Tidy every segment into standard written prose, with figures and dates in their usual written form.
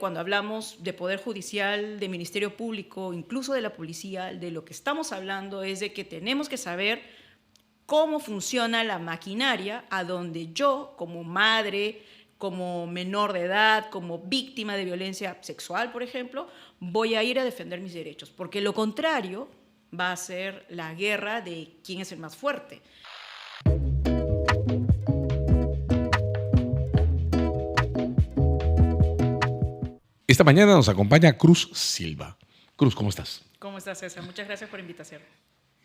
cuando hablamos de Poder Judicial, de Ministerio Público, incluso de la policía, de lo que estamos hablando es de que tenemos que saber cómo funciona la maquinaria a donde yo, como madre, como menor de edad, como víctima de violencia sexual, por ejemplo, voy a ir a defender mis derechos, porque lo contrario va a ser la guerra de quién es el más fuerte. Esta mañana nos acompaña Cruz Silva. Cruz, ¿cómo estás? ¿Cómo estás, César? Muchas gracias por la invitación.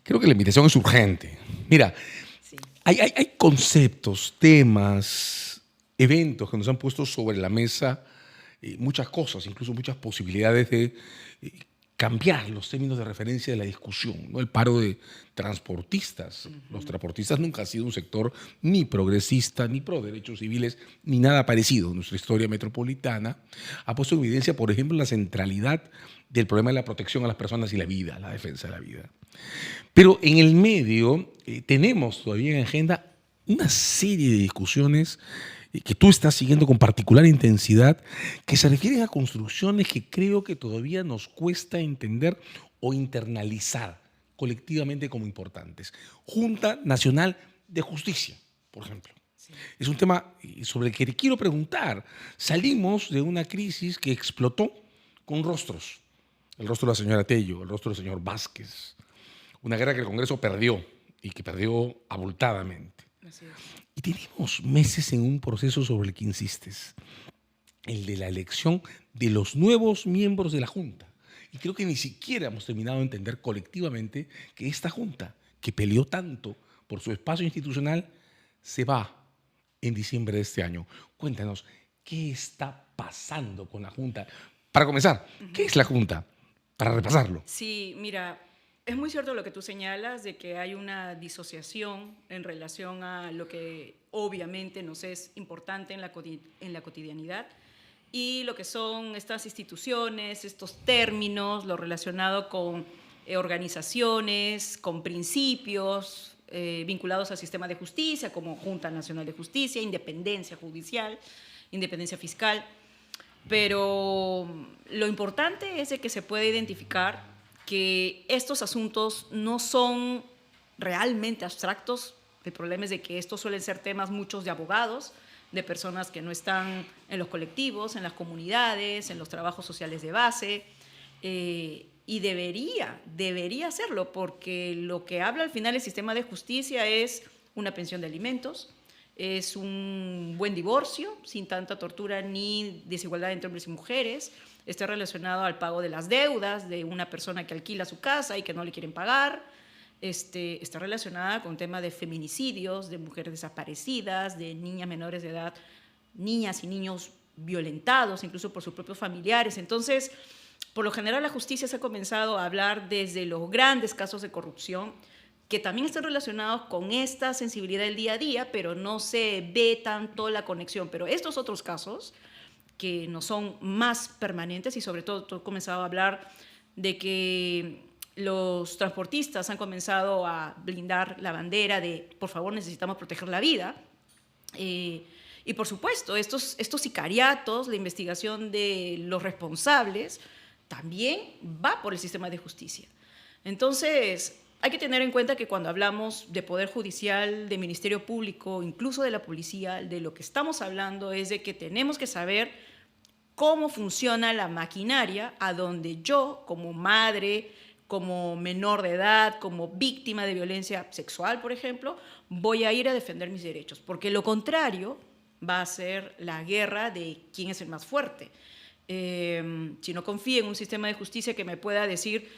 Creo que la invitación es urgente. Mira, Sí. hay conceptos, temas, eventos que nos han puesto sobre la mesa muchas cosas, incluso muchas posibilidades de cambiar los términos de referencia de la discusión, ¿no? El paro de transportistas. Los transportistas nunca han sido un sector ni progresista, ni pro derechos civiles, ni nada parecido. Nuestra historia metropolitana ha puesto en evidencia, por ejemplo, la centralidad del problema de la protección a las personas y la vida, la defensa de la vida. Pero en el medio tenemos todavía en agenda una serie de discusiones que tú estás siguiendo con particular intensidad, que se refieren a construcciones que creo que todavía nos cuesta entender o internalizar colectivamente como importantes. Junta Nacional de Justicia, por ejemplo. Sí. Es un tema sobre el que te quiero preguntar. Salimos de una crisis que explotó con rostros. El rostro de la señora Tello, el rostro del señor Vázquez. Una guerra que el Congreso perdió y que perdió abultadamente. Así es. Y tenemos meses en un proceso sobre el que insistes, el de la elección de los nuevos miembros de la Junta. Y creo que ni siquiera hemos terminado de entender colectivamente que esta Junta, que peleó tanto por su espacio institucional, se va en diciembre de este año. Cuéntanos, ¿qué está pasando con la Junta? Para comenzar, ¿qué es la Junta? Para repasarlo. Sí, mira, es muy cierto lo que tú señalas de que hay una disociación en relación a lo que obviamente nos es importante en la cotidianidad y lo que son estas instituciones, estos términos, lo relacionado con organizaciones, con principios vinculados al sistema de justicia, como Junta Nacional de Justicia, independencia judicial, independencia fiscal. Pero lo importante es de que se puede identificar que estos asuntos no son realmente abstractos. El problema es de que estos suelen ser temas muchos de abogados, de personas que no están en los colectivos, en las comunidades, en los trabajos sociales de base, y debería hacerlo, porque lo que habla al final el sistema de justicia es una pensión de alimentos, es un buen divorcio sin tanta tortura ni desigualdad entre hombres y mujeres, está relacionado al pago de las deudas de una persona que alquila su casa y que no le quieren pagar, está relacionada con temas de feminicidios, de mujeres desaparecidas, de niñas menores de edad, niñas y niños violentados incluso por sus propios familiares. Entonces, por lo general la justicia se ha comenzado a hablar desde los grandes casos de corrupción, que también están relacionados con esta sensibilidad del día a día, pero no se ve tanto la conexión. Pero estos otros casos, que no son más permanentes, y sobre todo tú has comenzado a hablar de que los transportistas han comenzado a blindar la bandera de, por favor, necesitamos proteger la vida. Y por supuesto, estos sicariatos, la investigación de los responsables, también va por el sistema de justicia. Entonces, hay que tener en cuenta que cuando hablamos de Poder Judicial, de Ministerio Público, incluso de la policía, de lo que estamos hablando es de que tenemos que saber cómo funciona la maquinaria a donde yo, como madre, como menor de edad, como víctima de violencia sexual, por ejemplo, voy a ir a defender mis derechos, porque lo contrario va a ser la guerra de quién es el más fuerte. Si no confío en un sistema de justicia que me pueda decir,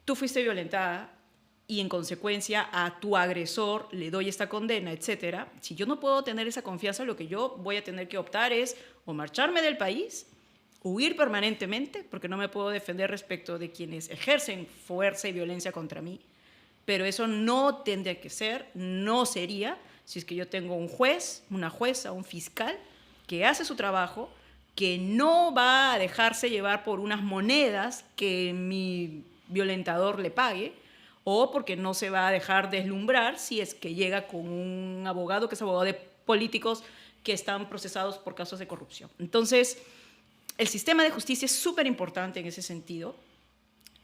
tú fuiste violentada, y en consecuencia a tu agresor le doy esta condena, etcétera, si yo no puedo tener esa confianza, lo que yo voy a tener que optar es o marcharme del país, huir permanentemente, porque no me puedo defender respecto de quienes ejercen fuerza y violencia contra mí, pero eso no tendría que ser, no sería, si es que yo tengo un juez, una jueza, un fiscal, que hace su trabajo, que no va a dejarse llevar por unas monedas que mi violentador le pague, o porque no se va a dejar deslumbrar si es que llega con un abogado que es abogado de políticos que están procesados por casos de corrupción. Entonces, el sistema de justicia es súper importante en ese sentido.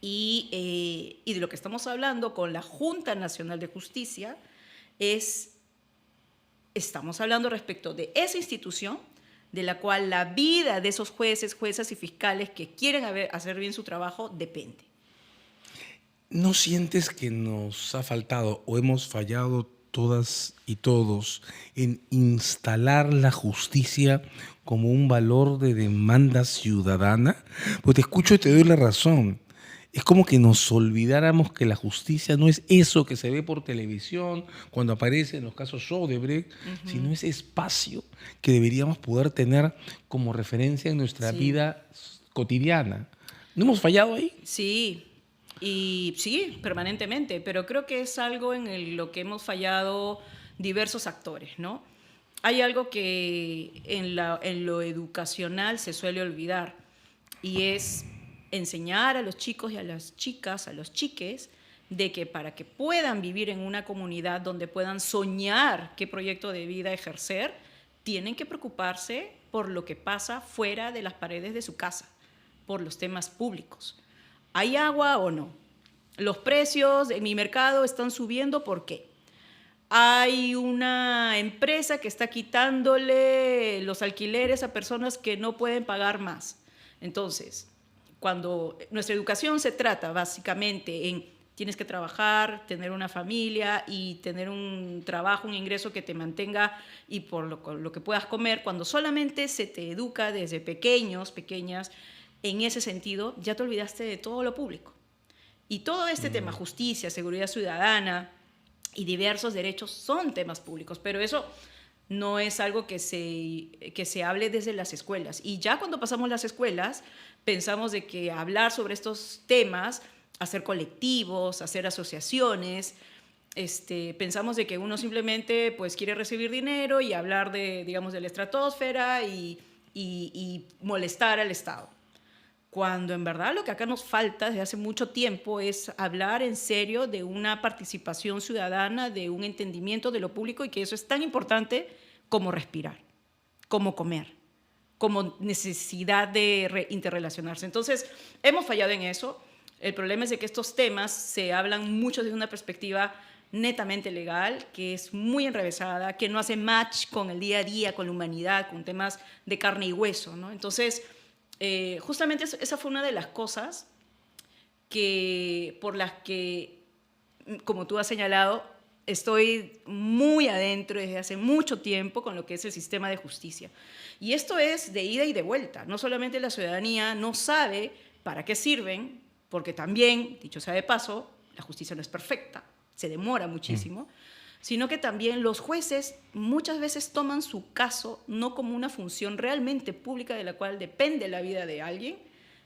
Y de lo que estamos hablando con la Junta Nacional de Justicia estamos hablando respecto de esa institución de la cual la vida de esos jueces, juezas y fiscales que quieren hacer bien su trabajo depende. ¿No sientes que nos ha faltado o hemos fallado todas y todos en instalar la justicia como un valor de demanda ciudadana? Pues te escucho y te doy la razón. Es como que nos olvidáramos que la justicia no es eso que se ve por televisión cuando aparece en los casos Odebrecht, sino ese espacio que deberíamos poder tener como referencia en nuestra vida cotidiana. ¿No hemos fallado ahí? Sí, y sí, permanentemente, pero creo que es algo en lo que hemos fallado diversos actores, ¿no? Hay algo que en lo educacional se suele olvidar y es enseñar a los chicos y a las chicas, a los chiques, de que para que puedan vivir en una comunidad donde puedan soñar qué proyecto de vida ejercer, tienen que preocuparse por lo que pasa fuera de las paredes de su casa, por los temas públicos. ¿Hay agua o no? Los precios en mi mercado están subiendo, ¿por qué? Hay una empresa que está quitándole los alquileres a personas que no pueden pagar más. Entonces, cuando nuestra educación se trata básicamente en tienes que trabajar, tener una familia y tener un trabajo, un ingreso que te mantenga y por lo que puedas comer, cuando solamente se te educa desde pequeños, pequeñas, en ese sentido, ya te olvidaste de todo lo público. Y todo este tema, justicia, seguridad ciudadana y diversos derechos son temas públicos, pero eso no es algo que se hable desde las escuelas. Y ya cuando pasamos las escuelas, pensamos de que hablar sobre estos temas, hacer colectivos, hacer asociaciones, pensamos de que uno simplemente pues, quiere recibir dinero y hablar de, digamos, de la estratosfera y molestar al Estado. Cuando en verdad lo que acá nos falta desde hace mucho tiempo es hablar en serio de una participación ciudadana, de un entendimiento de lo público y que eso es tan importante como respirar, como comer, como necesidad de interrelacionarse. Entonces, hemos fallado en eso. El problema es de que estos temas se hablan mucho desde una perspectiva netamente legal, que es muy enrevesada, que no hace match con el día a día, con la humanidad, con temas de carne y hueso, ¿no? Entonces, justamente esa fue una de las cosas por las que, como tú has señalado, estoy muy adentro desde hace mucho tiempo con lo que es el sistema de justicia. Y esto es de ida y de vuelta. No solamente la ciudadanía no sabe para qué sirven, porque también, dicho sea de paso, la justicia no es perfecta, se demora muchísimo, sino que también los jueces muchas veces toman su caso no como una función realmente pública de la cual depende la vida de alguien,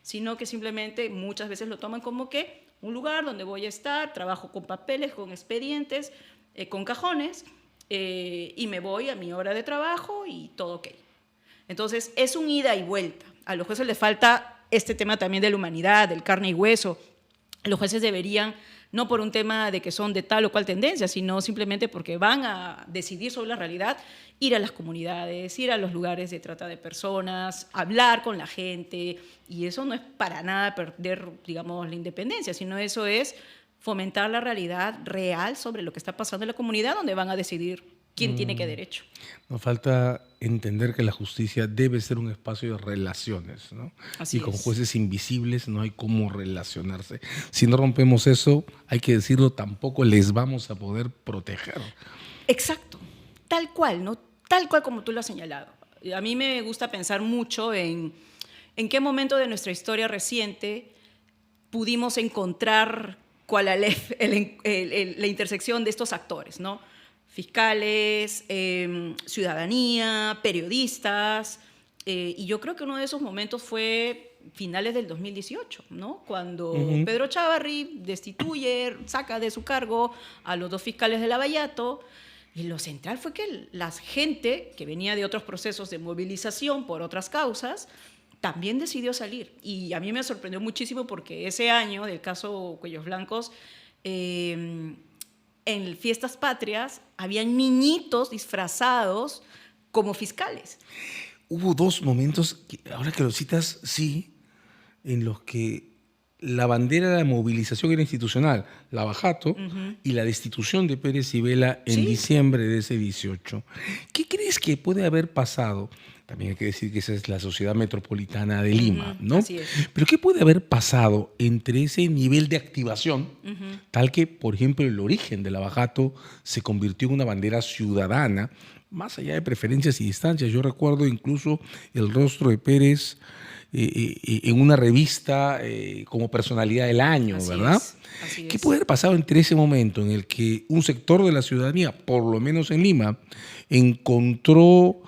sino que simplemente muchas veces lo toman como que un lugar donde voy a estar, trabajo con papeles, con expedientes, con cajones, y me voy a mi hora de trabajo y todo ok. Entonces, es un ida y vuelta. A los jueces les falta este tema también de la humanidad, del carne y hueso. Los jueces deberían, no por un tema de que son de tal o cual tendencia, sino simplemente porque van a decidir sobre la realidad, ir a las comunidades, ir a los lugares de trata de personas, hablar con la gente, y eso no es para nada perder, digamos, la independencia, sino eso es fomentar la realidad real sobre lo que está pasando en la comunidad, donde van a decidir quién tiene qué derecho. Nos falta entender que la justicia debe ser un espacio de relaciones, ¿no? Así y con es. jueces invisibles no hay cómo relacionarse. Si no rompemos eso, hay que decirlo, tampoco les vamos a poder proteger. Exacto, tal cual, ¿no? Tal cual como tú lo has señalado. A mí me gusta pensar mucho en qué momento de nuestra historia reciente pudimos encontrar cuál la intersección de estos actores, ¿no? Fiscales, ciudadanía, periodistas, y yo creo que uno de esos momentos fue finales del 2018, ¿no? Cuando Pedro Chávarri destituye, saca de su cargo a los 2 fiscales de Lavallato, y lo central fue que la gente que venía de otros procesos de movilización por otras causas también decidió salir. Y a mí me sorprendió muchísimo porque ese año del caso Cuellos Blancos, en fiestas patrias habían niñitos disfrazados como fiscales. hubo dos momentos, ahora que lo citas, sí, en los que la bandera de la movilización era institucional, la Bajato, y la destitución de Pérez y Vela en Sí, diciembre de ese 18. ¿Qué crees que puede haber pasado? También hay que decir que esa es la sociedad metropolitana de Lima, ¿no? así es. Pero ¿qué puede haber pasado entre ese nivel de activación, tal que, por ejemplo, el origen de la Bajato se convirtió en una bandera ciudadana, más allá de preferencias y distancias? Yo recuerdo incluso el rostro de Pérez en una revista como personalidad del año, Así ¿verdad? es, así ¿Qué es. puede haber pasado entre ese momento en el que un sector de la ciudadanía, por lo menos en Lima, encontró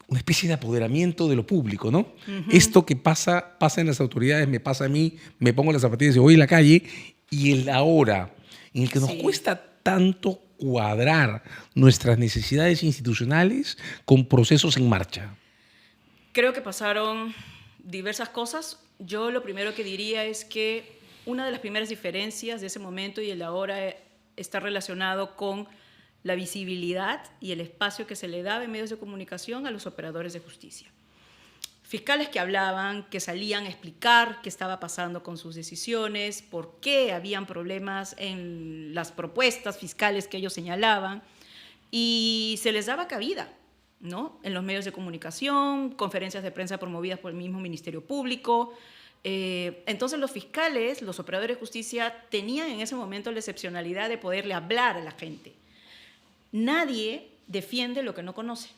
una especie de apoderamiento de lo público, ¿no? Esto que pasa en las autoridades, me pasa a mí, me pongo las zapatillas y voy a la calle, y el ahora, en el que nos Sí. cuesta tanto cuadrar nuestras necesidades institucionales con procesos en marcha. Creo que pasaron diversas cosas. Yo lo primero que diría es que una de las primeras diferencias de ese momento y el ahora está relacionado con la visibilidad y el espacio que se le daba en medios de comunicación a los operadores de justicia. Fiscales que hablaban, que salían a explicar qué estaba pasando con sus decisiones, por qué habían problemas en las propuestas fiscales que ellos señalaban, y se les daba cabida, ¿no? En los medios de comunicación, conferencias de prensa promovidas por el mismo Ministerio Público. Entonces los fiscales, los operadores de justicia, tenían en ese momento la excepcionalidad de poderle hablar a la gente. Nadie defiende lo que no conoce.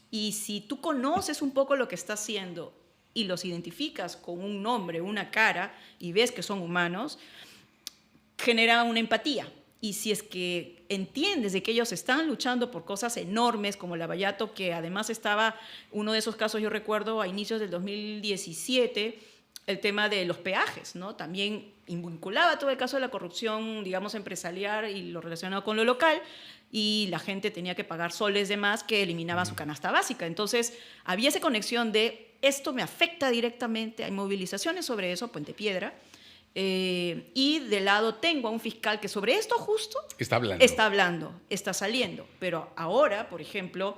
Y si tú conoces un poco lo que está haciendo y los identificas con un nombre, una cara, y ves que son humanos, genera una empatía. Y si es que entiendes de que ellos están luchando por cosas enormes, como la Bayato, que además estaba, uno de esos casos yo recuerdo a inicios del 2017, el tema de los peajes, ¿no? También vinculaba todo el caso de la corrupción, digamos, empresarial y lo relacionado con lo local, y la gente tenía que pagar soles de más que eliminaba su canasta básica. Entonces, había esa conexión de esto me afecta directamente, hay movilizaciones sobre eso, Puente Piedra, y de lado tengo a un fiscal que sobre esto justo está hablando, está saliendo. Pero ahora, por ejemplo,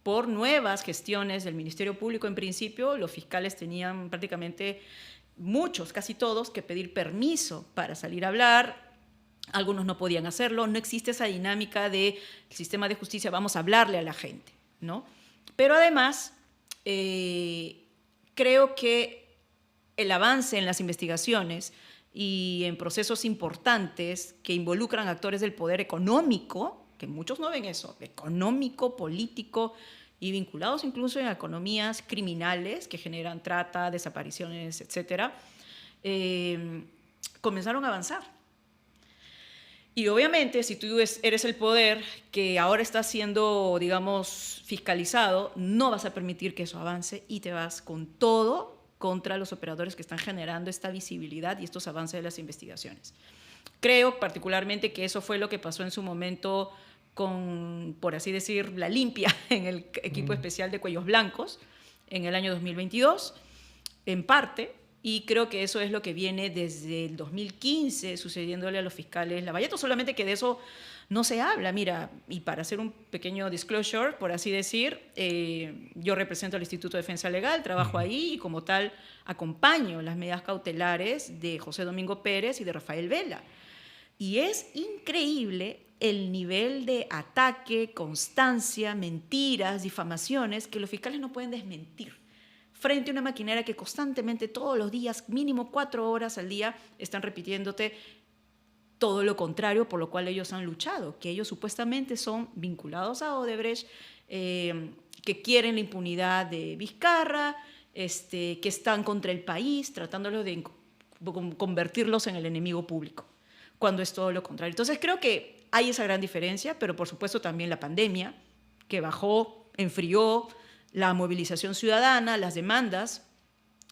por nuevas gestiones del Ministerio Público, en principio, los fiscales tenían prácticamente muchos, casi todos, que pedir permiso para salir a hablar. Algunos no podían hacerlo. No existe esa dinámica del sistema de justicia, vamos a hablarle a la gente, ¿no? Pero además, creo que el avance en las investigaciones y en procesos importantes que involucran actores del poder económico, que muchos no ven eso, económico, político, y vinculados incluso en economías criminales que generan trata, desapariciones, etcétera, comenzaron a avanzar. Y obviamente, si tú eres el poder que ahora está siendo, digamos, fiscalizado, no vas a permitir que eso avance y te vas con todo contra los operadores que están generando esta visibilidad y estos avances de las investigaciones. Creo particularmente que eso fue lo que pasó en su momento con, por así decir, la limpia en el equipo especial de Cuellos Blancos en el año 2022, en parte, y creo que eso es lo que viene desde el 2015 sucediéndole a los fiscales Lavallato, solamente que de eso no se habla. Mira, y para hacer un pequeño disclosure, por así decir, yo represento al Instituto de Defensa Legal, trabajo ahí y como tal acompaño las medidas cautelares de José Domingo Pérez y de Rafael Vela. Y es increíble el nivel de ataque, constancia, mentiras, difamaciones que los fiscales no pueden desmentir frente a una maquinaria que constantemente, todos los días, mínimo 4 horas al día, están repitiéndote todo lo contrario por lo cual ellos han luchado, que ellos supuestamente son vinculados a Odebrecht, que quieren la impunidad de Vizcarra, que están contra el país, tratándolos de convertirlos en el enemigo público, cuando es todo lo contrario. Entonces creo que hay esa gran diferencia, pero por supuesto también la pandemia, que bajó, enfrió la movilización ciudadana, las demandas,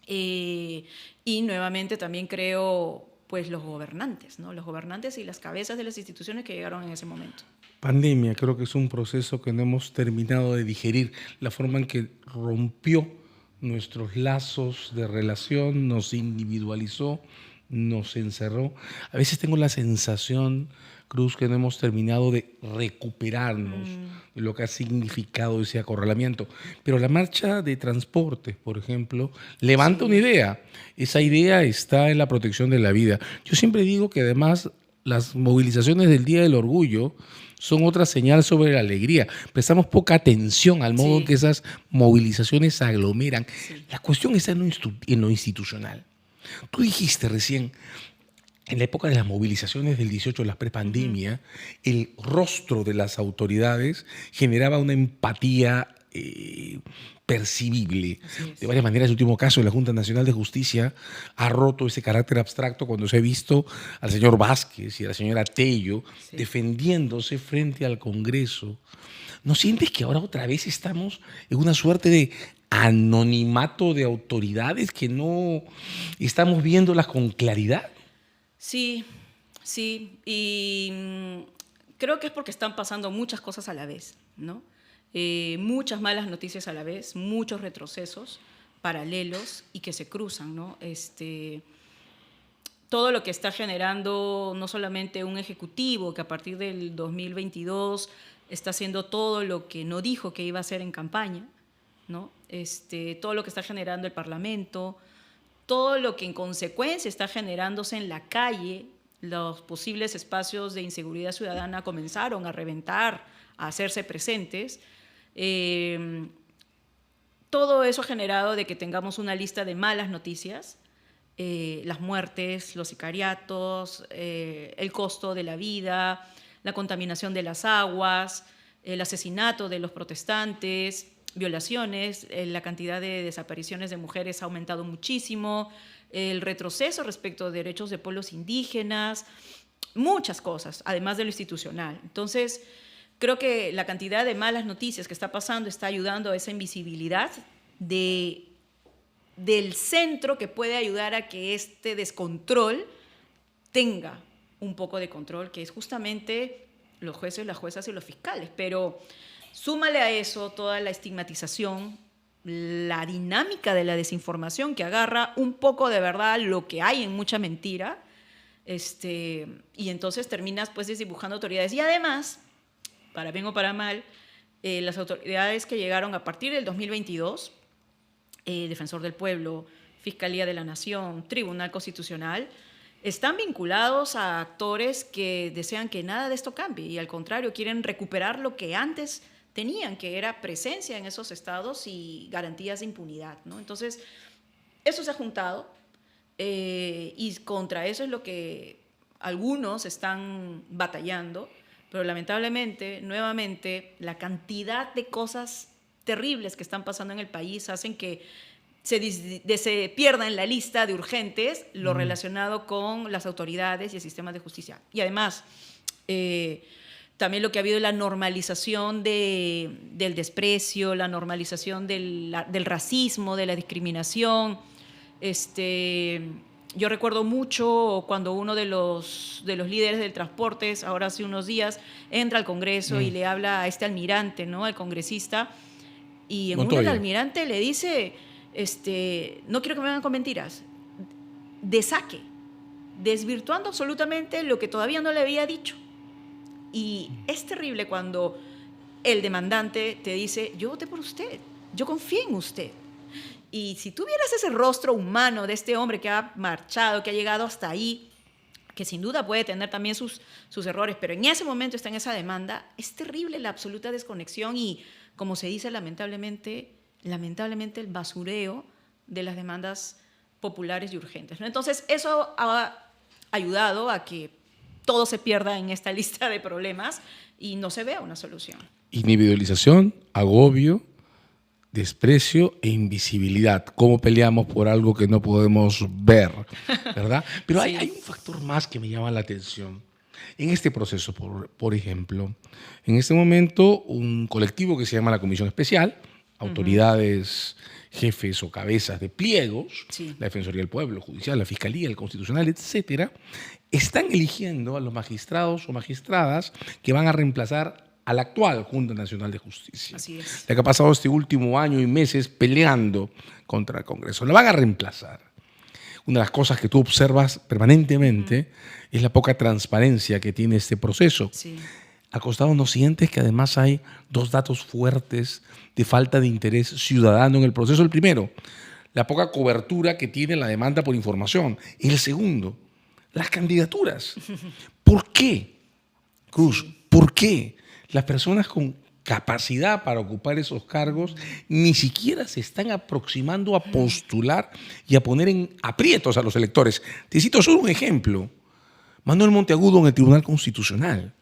y nuevamente también creo pues los gobernantes, ¿no? Los gobernantes y las cabezas de las instituciones que llegaron en ese momento. Pandemia, creo que es un proceso que no hemos terminado de digerir, la forma en que rompió nuestros lazos de relación, nos individualizó, nos encerró. A veces tengo la sensación, Cruz, que no hemos terminado de recuperarnos de lo que ha significado ese acorralamiento. Pero la marcha de transportes, por ejemplo, levanta una idea. Esa idea está en la protección de la vida. Yo siempre digo que además las movilizaciones del Día del Orgullo son otra señal sobre la alegría. Prestamos poca atención al modo en que esas movilizaciones se aglomeran. La cuestión está en lo institucional. Tú dijiste recién, en la época de las movilizaciones del 18, la prepandemia, el rostro de las autoridades generaba una empatía percibible. De varias maneras, el último caso de la Junta Nacional de Justicia ha roto ese carácter abstracto cuando se ha visto al señor Vázquez y a la señora Tello defendiéndose frente al Congreso. ¿No sientes que ahora otra vez estamos en una suerte de anonimato de autoridades que no estamos viéndolas con claridad? Sí, y creo que es porque están pasando muchas cosas a la vez, ¿no? Muchas malas noticias a la vez, muchos retrocesos paralelos y que se cruzan, ¿no? Todo lo que está generando no solamente un ejecutivo que a partir del 2022 está haciendo todo lo que no dijo que iba a hacer en campaña, ¿no? Todo lo que está generando el Parlamento, todo lo que en consecuencia está generándose en la calle, los posibles espacios de inseguridad ciudadana comenzaron a reventar, a hacerse presentes. Todo eso ha generado de que tengamos una lista de malas noticias, las muertes, los sicariatos, el costo de la vida, la contaminación de las aguas, el asesinato de los protestantes, violaciones, la cantidad de desapariciones de mujeres ha aumentado muchísimo, el retroceso respecto de derechos de pueblos indígenas, muchas cosas, además de lo institucional. Entonces, creo que la cantidad de malas noticias que está pasando está ayudando a esa invisibilidad del centro que puede ayudar a que este descontrol tenga un poco de control, que es justamente los jueces, las juezas y los fiscales. Pero súmale a eso toda la estigmatización, la dinámica de la desinformación que agarra un poco de verdad lo que hay en mucha mentira, y entonces terminas pues desdibujando autoridades. Y además, para bien o para mal, las autoridades que llegaron a partir del 2022, Defensor del Pueblo, Fiscalía de la Nación, Tribunal Constitucional, están vinculados a actores que desean que nada de esto cambie y al contrario quieren recuperar lo que antes tenían, que era presencia en esos estados y garantías de impunidad, ¿no? Entonces, eso se ha juntado y contra eso es lo que algunos están batallando, pero lamentablemente, nuevamente, la cantidad de cosas terribles que están pasando en el país hacen que se pierda en la lista de urgentes lo relacionado con las autoridades y el sistema de justicia. Y además, también lo que ha habido es la normalización del desprecio, la normalización del racismo, de la discriminación. Yo recuerdo mucho cuando uno de los líderes del transporte, ahora hace unos días, entra al Congreso y le habla a este almirante, ¿no? Al congresista, y en uno el almirante le dice, no quiero que me vengan con mentiras, de saque, desvirtuando absolutamente lo que todavía no le había dicho. Y es terrible cuando el demandante te dice, yo voté por usted, yo confío en usted. Y si tú vieras ese rostro humano de este hombre que ha marchado, que ha llegado hasta ahí, que sin duda puede tener también sus errores, pero en ese momento está en esa demanda, es terrible la absoluta desconexión y, como se dice lamentablemente el basureo de las demandas populares y urgentes, ¿no? Entonces, eso ha ayudado a que todo se pierda en esta lista de problemas y no se vea una solución. Individualización, agobio, desprecio e invisibilidad. ¿Cómo peleamos por algo que no podemos ver? ¿Verdad? Pero sí. hay un factor más que me llama la atención. En este proceso, por ejemplo, en este momento, un colectivo que se llama la Comisión Especial, autoridades, jefes o cabezas de pliegos, la Defensoría del Pueblo, Judicial, la Fiscalía, el Constitucional, etcétera, están eligiendo a los magistrados o magistradas que van a reemplazar a la actual Junta Nacional de Justicia. Así es. La que ha pasado este último año y meses peleando contra el Congreso. La van a reemplazar. una de las cosas que tú observas permanentemente es la poca transparencia que tiene este proceso. Sí. Al costado no sientes que además hay dos datos fuertes de falta de interés ciudadano en el proceso. El primero, la poca cobertura que tiene la demanda por información. Y el segundo, las candidaturas. ¿Por qué, Cruz? ¿Por qué las personas con capacidad para ocupar esos cargos ni siquiera se están aproximando a postular y a poner en aprietos a los electores? Te cito solo un ejemplo. Manuel Monteagudo en el Tribunal Constitucional.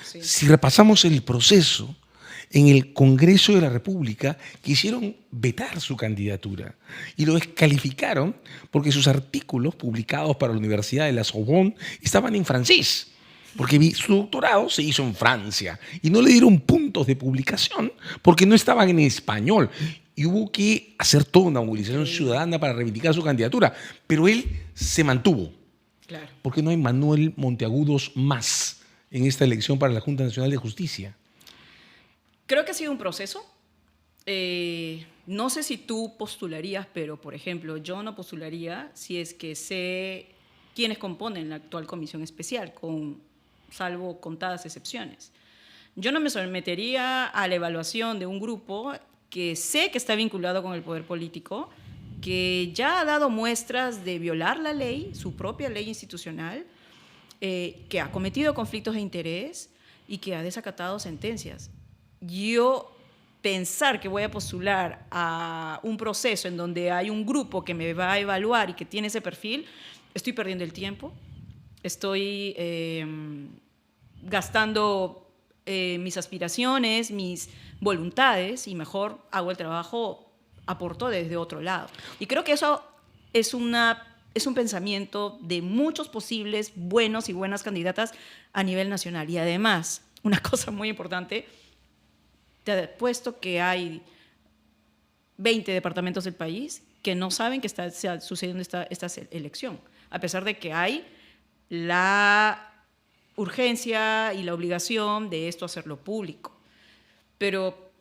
Sí. Si repasamos el proceso, en el Congreso de la República quisieron vetar su candidatura y lo descalificaron porque sus artículos publicados para la Universidad de la Sorbonne estaban en francés, porque su doctorado se hizo en Francia y no le dieron puntos de publicación porque no estaban en español. Y hubo que hacer toda una movilización ciudadana para reivindicar su candidatura, pero él se mantuvo. Claro. Porque no hay Manuel Monteagudos más en esta elección para la Junta Nacional de Justicia. Creo que ha sido un proceso. No sé si tú postularías, pero, por ejemplo, yo no postularía si es que sé quiénes componen la actual comisión especial, salvo contadas excepciones. Yo no me sometería a la evaluación de un grupo que sé que está vinculado con el poder político, que ya ha dado muestras de violar la ley, su propia ley institucional, que ha cometido conflictos de interés y que ha desacatado sentencias. Yo pensar que voy a postular a un proceso en donde hay un grupo que me va a evaluar y que tiene ese perfil, estoy perdiendo el tiempo, estoy gastando mis aspiraciones, mis voluntades, y mejor hago el trabajo, aporto desde otro lado. Y creo que eso es un pensamiento de muchos posibles buenos y buenas candidatas a nivel nacional. Y además, una cosa muy importante, te apuesto que hay 20 departamentos del país que no saben que está sucediendo esta elección, a pesar de que hay la urgencia y la obligación de esto hacerlo público. Pero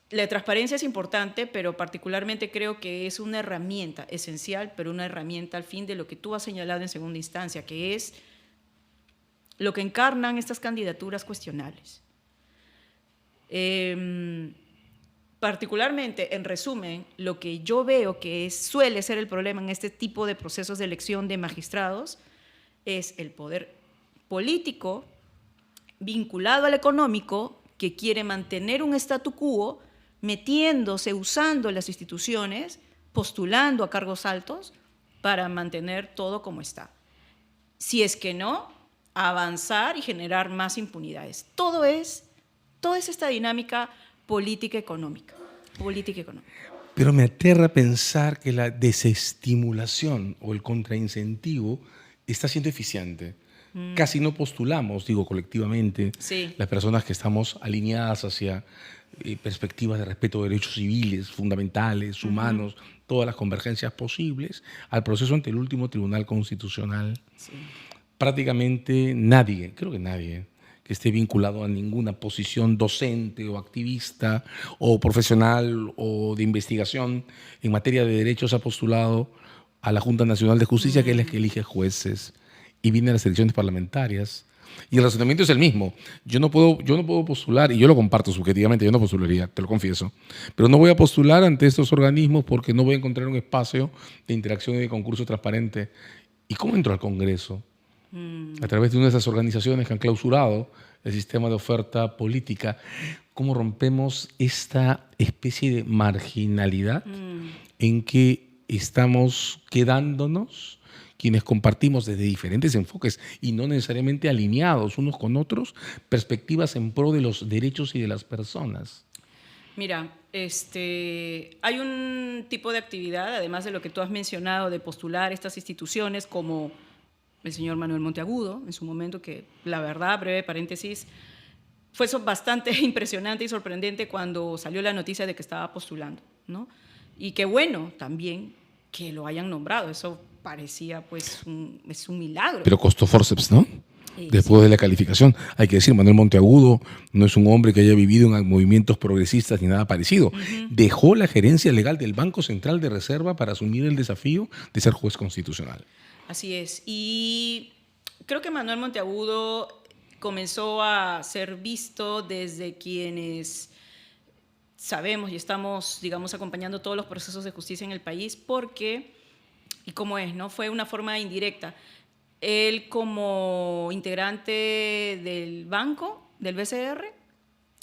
la transparencia es importante, pero particularmente creo que es una herramienta esencial, pero una herramienta al fin de lo que tú has señalado en segunda instancia, que es lo que encarnan estas candidaturas cuestionables. Particularmente, en resumen, lo que yo veo que suele ser el problema en este tipo de procesos de elección de magistrados es el poder político vinculado al económico que quiere mantener un statu quo, metiéndose, usando las instituciones, postulando a cargos altos para mantener todo como está. Si es que no, avanzar y generar más impunidades. Toda es esta dinámica política económica. Pero me aterra pensar que la desestimulación o el contraincentivo está siendo eficiente. Casi no postulamos, digo colectivamente, sí, las personas que estamos alineadas hacia perspectivas de respeto de derechos civiles, fundamentales, humanos, todas las convergencias posibles, al proceso ante el último Tribunal Constitucional. Sí. Prácticamente nadie, creo que nadie, que esté vinculado a ninguna posición docente o activista o profesional o de investigación en materia de derechos ha postulado a la Junta Nacional de Justicia, que es la que elige jueces, y viene a las elecciones parlamentarias. Y el razonamiento es el mismo. Yo no puedo postular, y yo lo comparto subjetivamente, yo no postularía, te lo confieso, pero no voy a postular ante estos organismos porque no voy a encontrar un espacio de interacción y de concurso transparente. ¿Y cómo entro al Congreso? A través de una de esas organizaciones que han clausurado el sistema de oferta política. ¿Cómo rompemos esta especie de marginalidad en que estamos quedándonos quienes compartimos desde diferentes enfoques y no necesariamente alineados unos con otros, perspectivas en pro de los derechos y de las personas? Mira, hay un tipo de actividad, además de lo que tú has mencionado, de postular estas instituciones, como el señor Manuel Monteagudo, en su momento, que la verdad, breve paréntesis, fue bastante impresionante y sorprendente cuando salió la noticia de que estaba postulando, ¿no? Y qué bueno también que lo hayan nombrado, eso parecía pues es un milagro. Pero costó forceps, ¿no? después de la calificación. Hay que decir, Manuel Monteagudo no es un hombre que haya vivido en movimientos progresistas ni nada parecido. Dejó la gerencia legal del Banco Central de Reserva para asumir el desafío de ser juez constitucional. Así es. Y creo que Manuel Monteagudo comenzó a ser visto desde quienes sabemos y estamos, digamos, acompañando todos los procesos de justicia en el país porque, y como es, ¿no? Fue una forma indirecta. Él como integrante del banco, del BCR,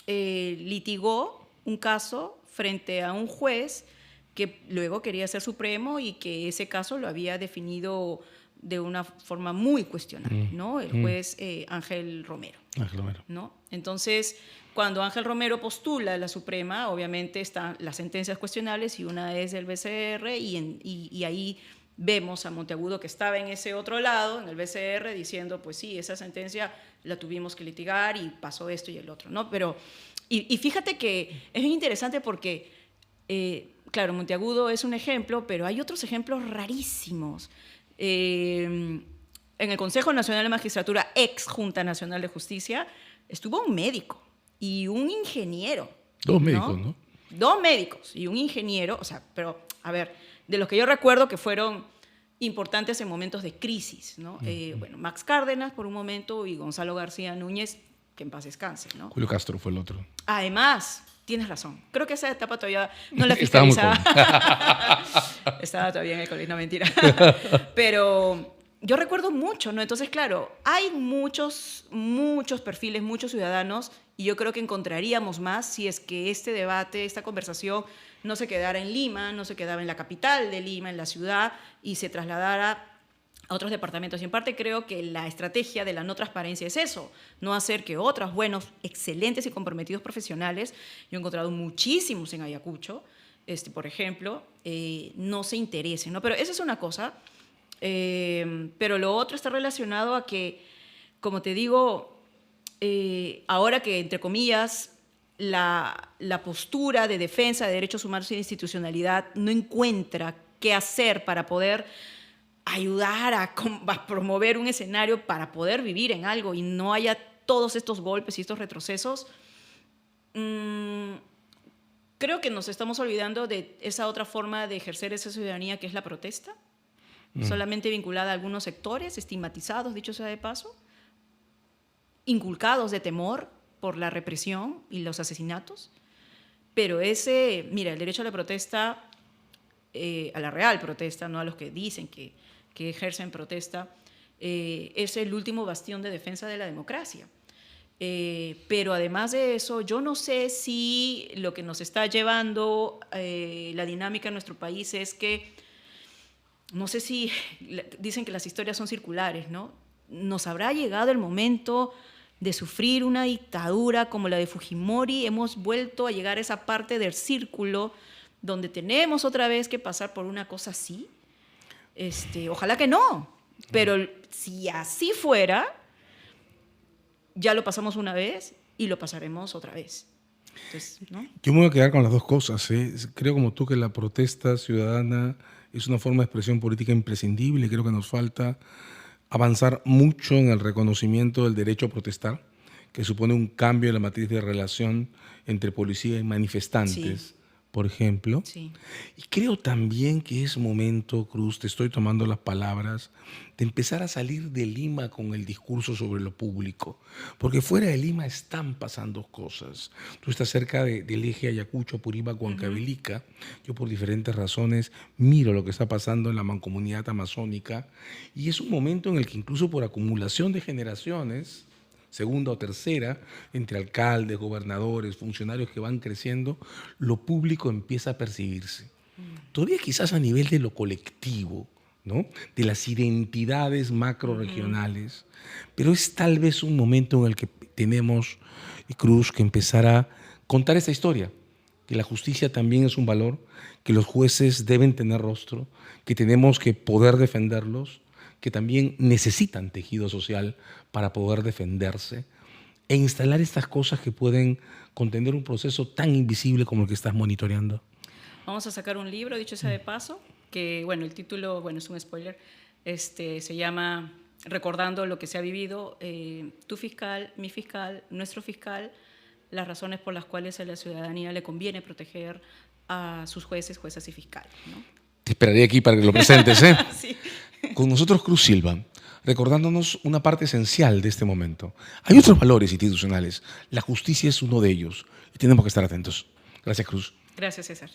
litigó un caso frente a un juez que luego quería ser supremo y que ese caso lo había definido de una forma muy cuestionable, ¿no? El juez Ángel Romero. Ángel Romero. ¿No? Entonces, cuando Ángel Romero postula a la Suprema, obviamente están las sentencias cuestionables y una es del BCR y ahí vemos a Monteagudo que estaba en ese otro lado, en el BCR, diciendo, pues sí, esa sentencia la tuvimos que litigar y pasó esto y el otro, ¿no? Pero, y fíjate que es bien interesante porque, claro, Monteagudo es un ejemplo, pero hay otros ejemplos rarísimos. En el Consejo Nacional de Magistratura, ex Junta Nacional de Justicia, estuvo un médico y un ingeniero. Dos médicos, ¿no? Dos médicos y un ingeniero, o sea, pero, a ver, de los que yo recuerdo que fueron importantes en momentos de crisis, ¿no? Bueno, Max Cárdenas por un momento y Gonzalo García Núñez, que en paz descanse, ¿no? Julio Castro fue el otro. Además, tienes razón, creo que esa etapa todavía no la fiscalizaba. Estaba todavía en el colegio, no, mentira. Pero yo recuerdo mucho, ¿no? Entonces, claro, hay muchos perfiles, muchos ciudadanos, y yo creo que encontraríamos más si es que este debate, esta conversación, no se quedara en Lima, no se quedara en la capital de Lima, en la ciudad, y se trasladara a otros departamentos. Y en parte creo que la estrategia de la no transparencia es eso, no hacer que otros buenos, excelentes y comprometidos profesionales, yo he encontrado muchísimos en Ayacucho, por ejemplo, no se interesen, ¿no? Pero esa es una cosa, pero lo otro está relacionado a que, como te digo, ahora que, entre comillas, la postura de defensa de derechos humanos y de institucionalidad no encuentra qué hacer para poder ayudar a promover un escenario para poder vivir en algo y no haya todos estos golpes y estos retrocesos, creo que nos estamos olvidando de esa otra forma de ejercer esa ciudadanía que es la protesta, solamente vinculada a algunos sectores, estigmatizados, dicho sea de paso, inculcados de temor por la represión y los asesinatos. Pero mira, el derecho a la protesta, a la real protesta, no a los que dicen que ejercen protesta, es el último bastión de defensa de la democracia. Pero además de eso, yo no sé si lo que nos está llevando la dinámica en nuestro país es que, no sé si dicen que las historias son circulares, ¿no? Nos habrá llegado el momento de sufrir una dictadura como la de Fujimori. Hemos vuelto a llegar a esa parte del círculo donde tenemos otra vez que pasar por una cosa así. Ojalá que no, pero si así fuera, ya lo pasamos una vez y lo pasaremos otra vez. Entonces, ¿no? Yo me voy a quedar con las dos cosas. Creo como tú que la protesta ciudadana es una forma de expresión política imprescindible. Creo que nos falta avanzar mucho en el reconocimiento del derecho a protestar, que supone un cambio en la matriz de relación entre policía y manifestantes. Sí. Por ejemplo. Sí. Y creo también que es momento, Cruz, te estoy tomando las palabras, de empezar a salir de Lima con el discurso sobre lo público, porque fuera de Lima están pasando cosas. Tú estás cerca del eje Ayacucho, Apurímac, Huancavelica. Yo por diferentes razones miro lo que está pasando en la mancomunidad amazónica y es un momento en el que incluso por acumulación de generaciones, segunda o tercera, entre alcaldes, gobernadores, funcionarios que van creciendo, lo público empieza a percibirse. Todavía quizás a nivel de lo colectivo, ¿no? De las identidades macrorregionales, pero es tal vez un momento en el que tenemos, Cruz, que empezar a contar esta historia, que la justicia también es un valor, que los jueces deben tener rostro, que tenemos que poder defenderlos, que también necesitan tejido social para poder defenderse e instalar estas cosas que pueden contener un proceso tan invisible como el que estás monitoreando. Vamos a sacar un libro, dicho sea de paso, que, bueno, el título, bueno, es un spoiler, se llama recordando lo que se ha vivido, tu fiscal, mi fiscal, nuestro fiscal, las razones por las cuales a la ciudadanía le conviene proteger a sus jueces, juezas y fiscales, ¿no? Te esperaré aquí para que lo presentes, ¿eh? Sí. Con nosotros Cruz Silva, recordándonos una parte esencial de este momento. Hay otros valores institucionales. La justicia es uno de ellos y tenemos que estar atentos. Gracias, Cruz. Gracias, César.